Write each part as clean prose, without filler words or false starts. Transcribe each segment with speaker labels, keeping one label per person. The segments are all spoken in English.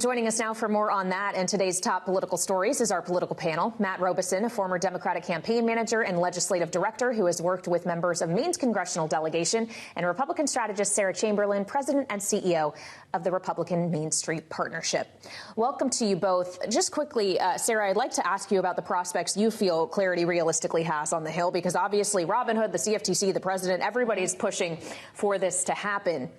Speaker 1: Joining us now for more on that and today's top political stories is our political panel. Matt Robison, a former Democratic campaign manager and legislative director who has worked with members of Maine's congressional delegation, and Republican strategist Sarah Chamberlain, president and CEO of the Republican Main Street Partnership. Welcome to you both. Just quickly, Sarah, I'd like to ask you about the prospects you feel Clarity realistically has on the Hill, because obviously Robin Hood, the CFTC, the president, everybody's pushing for this to happen.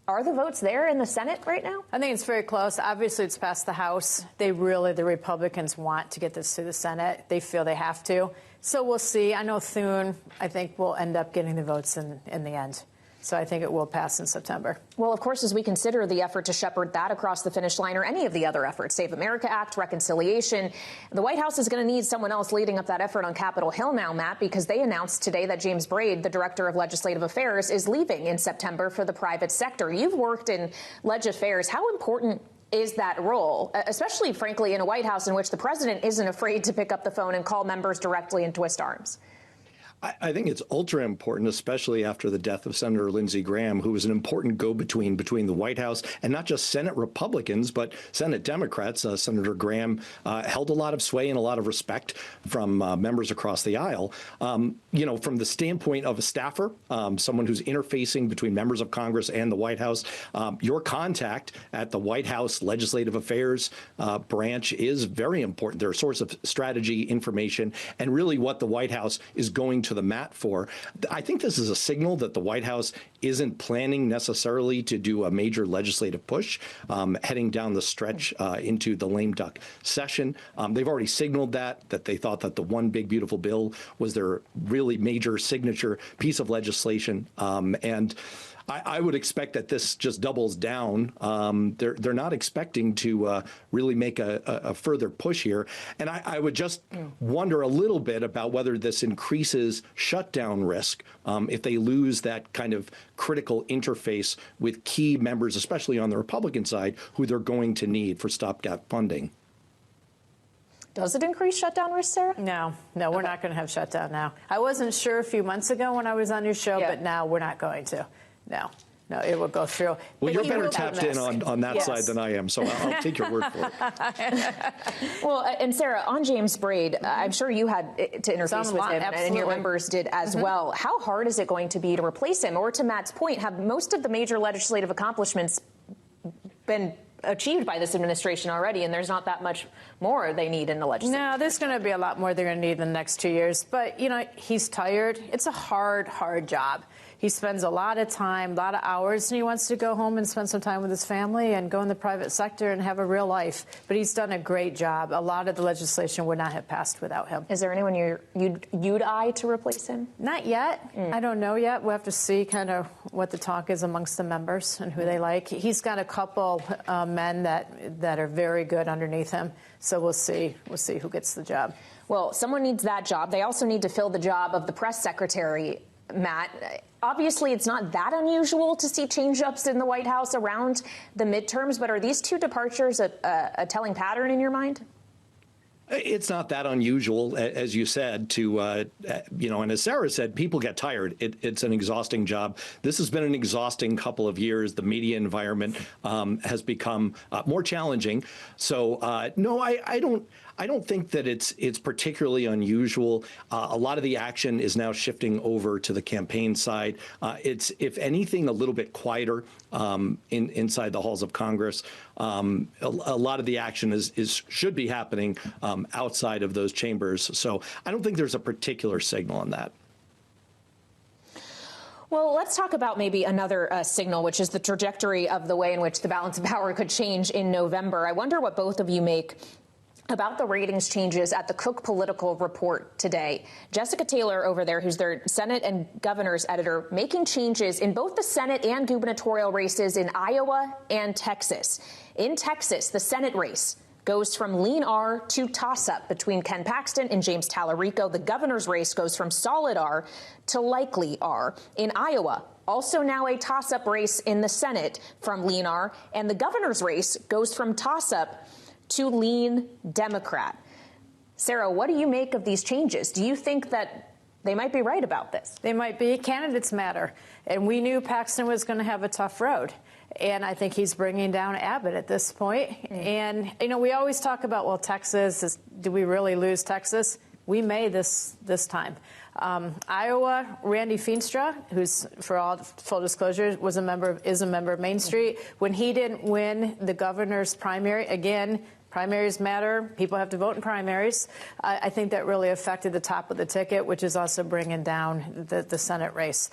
Speaker 1: Are the votes there in the Senate right now?
Speaker 2: I think it's very close. Obviously, it's passed the House. The Republicans want to get this to the Senate. They feel they have to. So we'll see. I know Thune, I think, will end up getting the votes in the end. So I think it will pass in September.
Speaker 1: Well, of course, as we consider the effort to shepherd that across the finish line, or any of the other efforts, Save America Act, reconciliation, the White House is going to need someone else leading up that effort on Capitol Hill now, Matt, because they announced today that James Braid, the director of legislative affairs, is leaving in September for the private sector. You've worked in leg affairs. How important is that role, especially, frankly, in a White House in which the president isn't afraid to pick up the phone and call members directly and twist arms?
Speaker 3: I think it's ultra important, especially after the death of Senator Lindsey Graham, who was an important go-between between the White House and not just Senate Republicans, but Senate Democrats. Senator Graham held a lot of sway and a lot of respect from members across the aisle. You know, from the standpoint of a staffer, someone who's interfacing between members of Congress and the White House, your contact at the White House Legislative Affairs branch is very important. They're a source of strategy, information, and really what the White House is going to the mat for. I think this is a signal that the White House isn't planning necessarily to do a major legislative push heading down the stretch into the lame duck session. They've already signaled that they thought that the one big beautiful bill was their really major signature piece of legislation. And I would expect that this just doubles down. They're not expecting to really make a further push here. And I would just wonder a little bit about whether this increases shutdown risk if they lose that kind of critical interface with key members, especially on the Republican side, who they're going to need for stopgap funding.
Speaker 1: Does it increase shutdown risk, Sarah?
Speaker 2: No, we're not going to have shutdown now. I wasn't sure a few months ago when I was on your show, but now we're not going to. No, it will go through.
Speaker 3: Well, you're better tapped in on that side than I am, so I'll take your word for it.
Speaker 1: Well, and Sarah, on James Braid, I'm sure you had to interface with him, and your members did as well. How hard is it going to be to replace him? Or to Matt's point, have most of the major legislative accomplishments been achieved by this administration already, and there's not that much more they need in the legislature?
Speaker 2: No, there's going to be a lot more they're going to need in the next 2 years. But, you know, he's tired. It's a hard job. He spends a lot of time, a lot of hours, and he wants to go home and spend some time with his family and go in the private sector and have a real life. But he's done a great job. A lot of the legislation would not have passed without him.
Speaker 1: Is there anyone you'd eye to replace him?
Speaker 2: Not yet. I don't know yet. We'll have to see kind of what the talk is amongst the members and who they like. He's got a couple men that are very good underneath him. So we'll see who gets the job.
Speaker 1: Well, someone needs that job. They also need to fill the job of the press secretary, Matt. Obviously, it's not that unusual to see change-ups in the White House around the midterms, but are these two departures a telling pattern in your mind?
Speaker 3: It's not that unusual, as you said, to, you know, and as Sarah said, people get tired. It's an exhausting job. This has been an exhausting couple of years. The media environment has become more challenging. So, no, I don't think that it's particularly unusual. A lot of the action is now shifting over to the campaign side. It's, if anything, a little bit quieter inside the halls of Congress. A lot of the action should be happening outside of those chambers. So I don't think there's a particular signal on that.
Speaker 1: Well, let's talk about maybe another signal, which is the trajectory of the way in which the balance of power could change in November. I wonder what both of you make about the ratings changes at the Cook Political Report today. Jessica Taylor over there, who's their Senate and governor's editor, making changes in both the Senate and gubernatorial races in Iowa and Texas. In Texas, the Senate race goes from lean R to toss-up between Ken Paxton and James Talarico. The governor's race goes from solid R to likely R. In Iowa, also now a toss-up race in the Senate from lean R, and the governor's race goes from toss-up to lean Democrat. Sarah, what do you make of these changes? Do you think that they might be right about this?
Speaker 2: They might be. Candidates matter. And we knew Paxton was going to have a tough road. And I think he's bringing down Abbott at this point. And, we always talk about, well, Texas, do we really lose Texas? We may this time. Iowa, Randy Feenstra, who's, for all full disclosure, is a member of Main Street. When he didn't win the governor's primary, again, primaries matter. People have to vote in primaries. I think that really affected the top of the ticket, which is also bringing down the Senate race.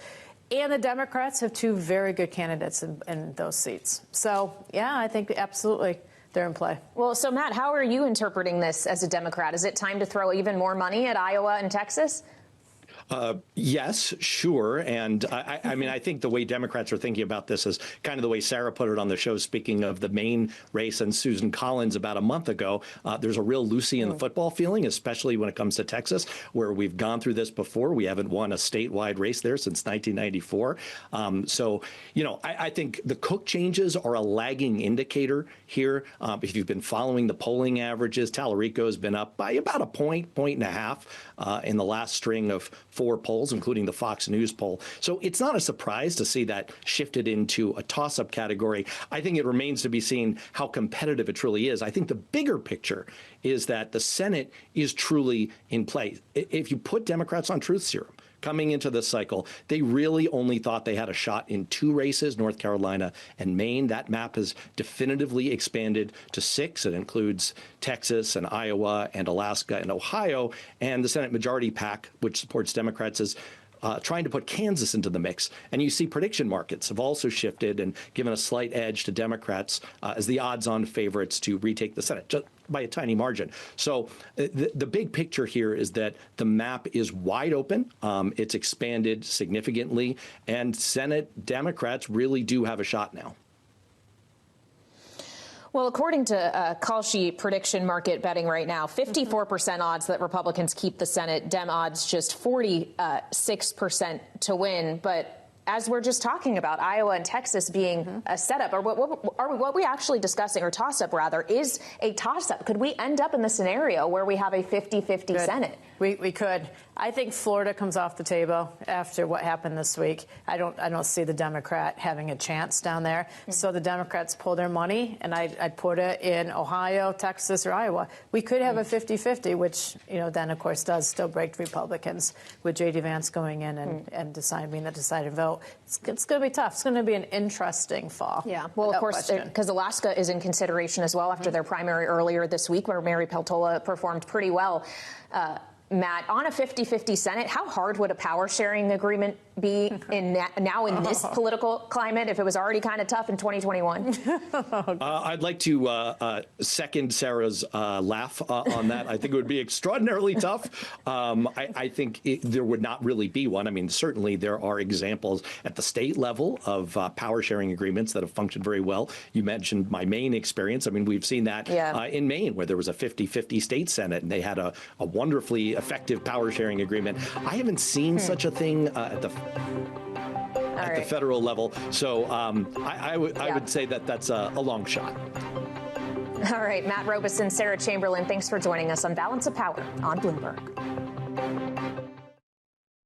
Speaker 2: And the Democrats have two very good candidates in those seats. So, yeah, I think absolutely they're in play.
Speaker 1: Well, so, Matt, how are you interpreting this as a Democrat? Is it time to throw even more money at Iowa and Texas?
Speaker 3: Yes, sure. And I mean, I think the way Democrats are thinking about this is kind of the way Sarah put it on the show, speaking of the Maine race and Susan Collins about a month ago. There's a real Lucy in the football feeling, especially when it comes to Texas, where we've gone through this before. We haven't won a statewide race there since 1994. So, I think the Cook changes are a lagging indicator here. If you've been following the polling averages, Talarico has been up by about a point and a half in the last string of 4 polls, including the Fox News poll. So it's not a surprise to see that shifted into a toss-up category. I think it remains to be seen how competitive it truly is. I think the bigger picture is that the Senate is truly in play. If you put Democrats on truth serum, coming into this cycle, they really only thought they had a shot in 2 races, North Carolina and Maine. That map has definitively expanded to 6. It includes Texas and Iowa and Alaska and Ohio. And the Senate Majority PAC, which supports Democrats, is trying to put Kansas into the mix. And you see prediction markets have also shifted and given a slight edge to Democrats as the odds-on favorites to retake the Senate, just by a tiny margin. So the big picture here is that the map is wide open. It's expanded significantly, and Senate Democrats really do have a shot now.
Speaker 1: Well, according to call sheet prediction market betting right now, 54% odds that Republicans keep the Senate, Dem odds just 46% to win. But as we're just talking about, Iowa and Texas being a setup, or what we actually discussing, or toss-up rather, is a toss-up. Could we end up in the scenario where we have a 50-50 Senate?
Speaker 2: We could. I think Florida comes off the table after what happened this week. I don't see the Democrat having a chance down there. So the Democrats pull their money, and I'd put it in Ohio, Texas, or Iowa. We could have a 50-50, which then of course does still break Republicans with J.D. Vance going in and being the deciding vote. It's going to be tough. It's going to be an interesting fall.
Speaker 1: Yeah. Well, of course, because Alaska is in consideration as well after their primary earlier this week, where Mary Peltola performed pretty well. Matt, on a 50-50 Senate, how hard would a power-sharing agreement be now in this political climate if it was already kind of tough in 2021?
Speaker 3: I'd like to second Sarah's laugh on that. I think it would be extraordinarily tough. I think there would not really be one. I mean, certainly there are examples at the state level of power-sharing agreements that have functioned very well. You mentioned my Maine experience. I mean, we've seen that in Maine, where there was a 50-50 state Senate, and they had a wonderfully effective power-sharing agreement. I haven't seen such a thing at the federal level. So I would say that that's a long shot.
Speaker 1: All right, Matt Robison, Sarah Chamberlain, thanks for joining us on Balance of Power on Bloomberg.